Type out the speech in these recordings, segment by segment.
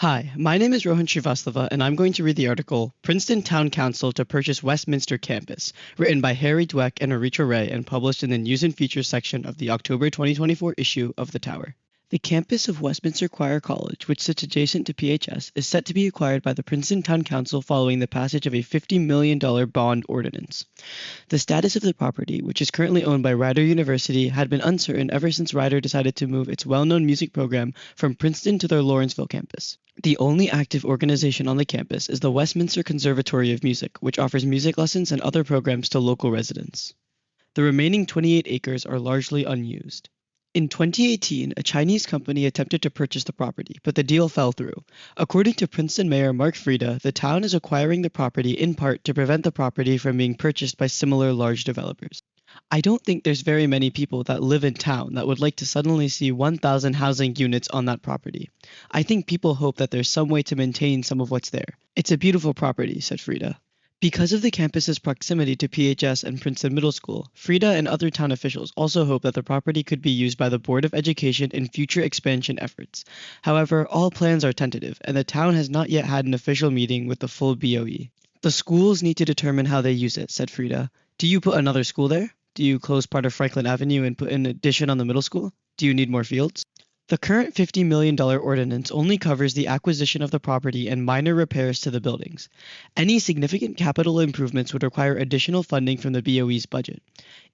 Hi, my name is Rohan Srivastava, and I'm going to read the article Princeton Town Council to Purchase Westminster Campus, written by Harry Dweck and Aritra and published in the News and Features section of the October 2024 issue of The Tower. The campus of Westminster Choir College, which sits adjacent to PHS, is set to be acquired by the Princeton Town Council following the passage of a $50 million bond ordinance. The status of the property, which is currently owned by Rider University, had been uncertain ever since Rider decided to move its well-known music program from Princeton to their Lawrenceville campus. The only active organization on the campus is the Westminster Conservatory of Music, which offers music lessons and other programs to local residents. The remaining 28 acres are largely unused. In 2018, a Chinese company attempted to purchase the property, but the deal fell through. According to Princeton Mayor Mark Frieda, the town is acquiring the property in part to prevent the property from being purchased by similar large developers. I don't think there's very many people that live in town that would like to suddenly see 1,000 housing units on that property. I think people hope that there's some way to maintain some of what's there. It's a beautiful property, said Frieda. Because of the campus's proximity to PHS and Princeton Middle School, Frieda and other town officials also hope that the property could be used by the Board of Education in future expansion efforts. However, all plans are tentative, and the town has not yet had an official meeting with the full BOE. The schools need to determine how they use it, said Frieda. Do you put another school there? Do you close part of Franklin Avenue and put an addition on the middle school? Do you need more fields? The current $50 million ordinance only covers the acquisition of the property and minor repairs to the buildings. Any significant capital improvements would require additional funding from the BOE's budget.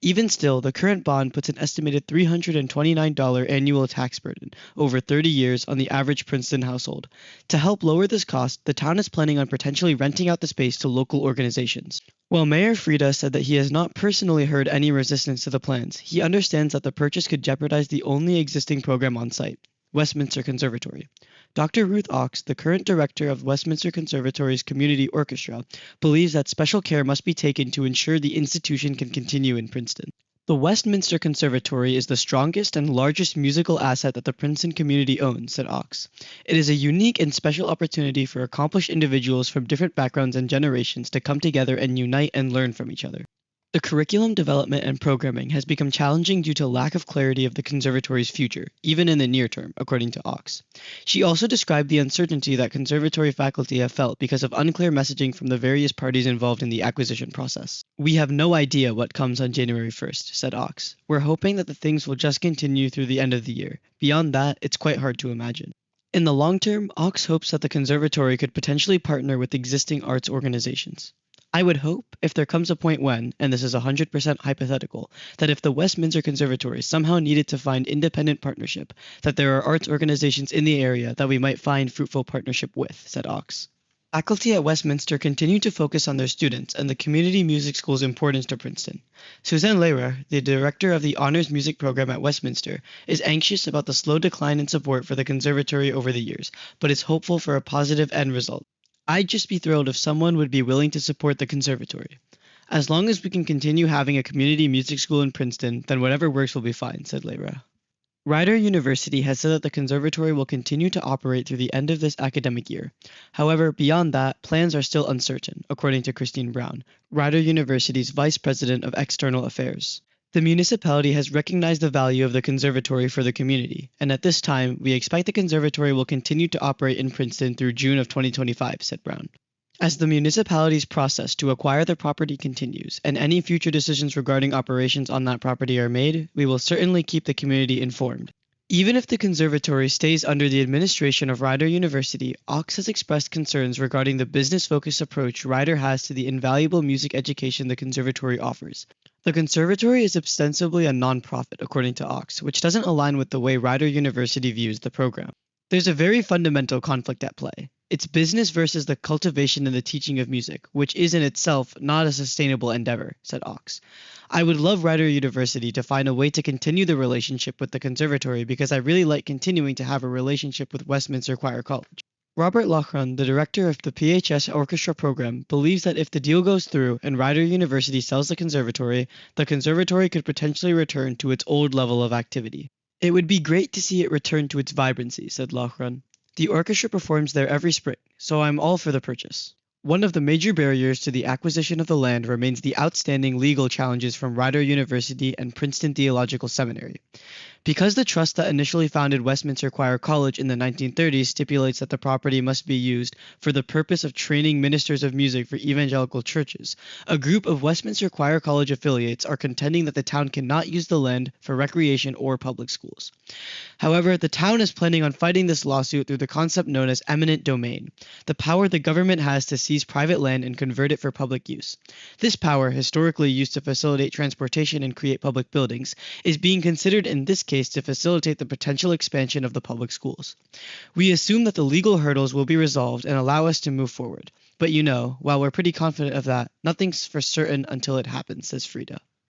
Even still, the current bond puts an estimated $329 annual tax burden over 30 years on the average Princeton household. To help lower this cost, the town is planning on potentially renting out the space to local organizations. While Mayor Frieda said that he has not personally heard any resistance to the plans, he understands that the purchase could jeopardize the only existing program on site, Westminster Conservatory. Dr. Ruth Ox, the current director of Westminster Conservatory's Community Orchestra, believes that special care must be taken to ensure the institution can continue in Princeton. The Westminster Conservatory is the strongest and largest musical asset that the Princeton community owns, said Ox. It is a unique and special opportunity for accomplished individuals from different backgrounds and generations to come together and unite and learn from each other. The curriculum development and programming has become challenging due to lack of clarity of the conservatory's future, even in the near term, according to Ox. She also described the uncertainty that conservatory faculty have felt because of unclear messaging from the various parties involved in the acquisition process. We have no idea what comes on January 1st, said Ox. We're hoping that the things will just continue through the end of the year. Beyond that, it's quite hard to imagine. In the long term, Ox hopes that the conservatory could potentially partner with existing arts organizations. I would hope, if there comes a point when, and this is 100% hypothetical, that if the Westminster Conservatory somehow needed to find independent partnership, that there are arts organizations in the area that we might find fruitful partnership with, said Ox. Faculty at Westminster continue to focus on their students and the community music school's importance to Princeton. Suzanne Lehrer, the director of the Honors Music Program at Westminster, is anxious about the slow decline in support for the conservatory over the years, but is hopeful for a positive end result. I'd just be thrilled if someone would be willing to support the conservatory. As long as we can continue having a community music school in Princeton, then whatever works will be fine, said Lehrer. Rider University has said that the conservatory will continue to operate through the end of this academic year. However, beyond that, plans are still uncertain, according to Christine Brown, Rider University's Vice President of External Affairs. The municipality has recognized the value of the conservatory for the community, and at this time, we expect the conservatory will continue to operate in Princeton through June of 2025, said Brown. As the municipality's process to acquire the property continues, and any future decisions regarding operations on that property are made, we will certainly keep the community informed. Even if the conservatory stays under the administration of Rider University, Ox has expressed concerns regarding the business-focused approach Rider has to the invaluable music education the conservatory offers. The conservatory is ostensibly a non-profit, according to Ox, which doesn't align with the way Rider University views the program. There's a very fundamental conflict at play. It's business versus the cultivation and the teaching of music, which is in itself not a sustainable endeavor, said Ox. I would love Rider University to find a way to continue the relationship with the conservatory because I really like continuing to have a relationship with Westminster Choir College. Robert Loughran, the director of the PHS Orchestra program, believes that if the deal goes through and Rider University sells the conservatory could potentially return to its old level of activity. It would be great to see it return to its vibrancy, said Loughran. The orchestra performs there every spring, so I'm all for the purchase. One of the major barriers to the acquisition of the land remains the outstanding legal challenges from Rider University and Princeton Theological Seminary. Because the trust that initially founded Westminster Choir College in the 1930s stipulates that the property must be used for the purpose of training ministers of music for evangelical churches, a group of Westminster Choir College affiliates are contending that the town cannot use the land for recreation or public schools. However, the town is planning on fighting this lawsuit through the concept known as eminent domain, the power the government has to seize private land and convert it for public use. This power, historically used to facilitate transportation and create public buildings, is being considered in this case to facilitate the potential expansion of the public schools. We assume that the legal hurdles will be resolved and allow us to move forward. But while we're pretty confident of that, nothing's for certain until it happens, says Frida.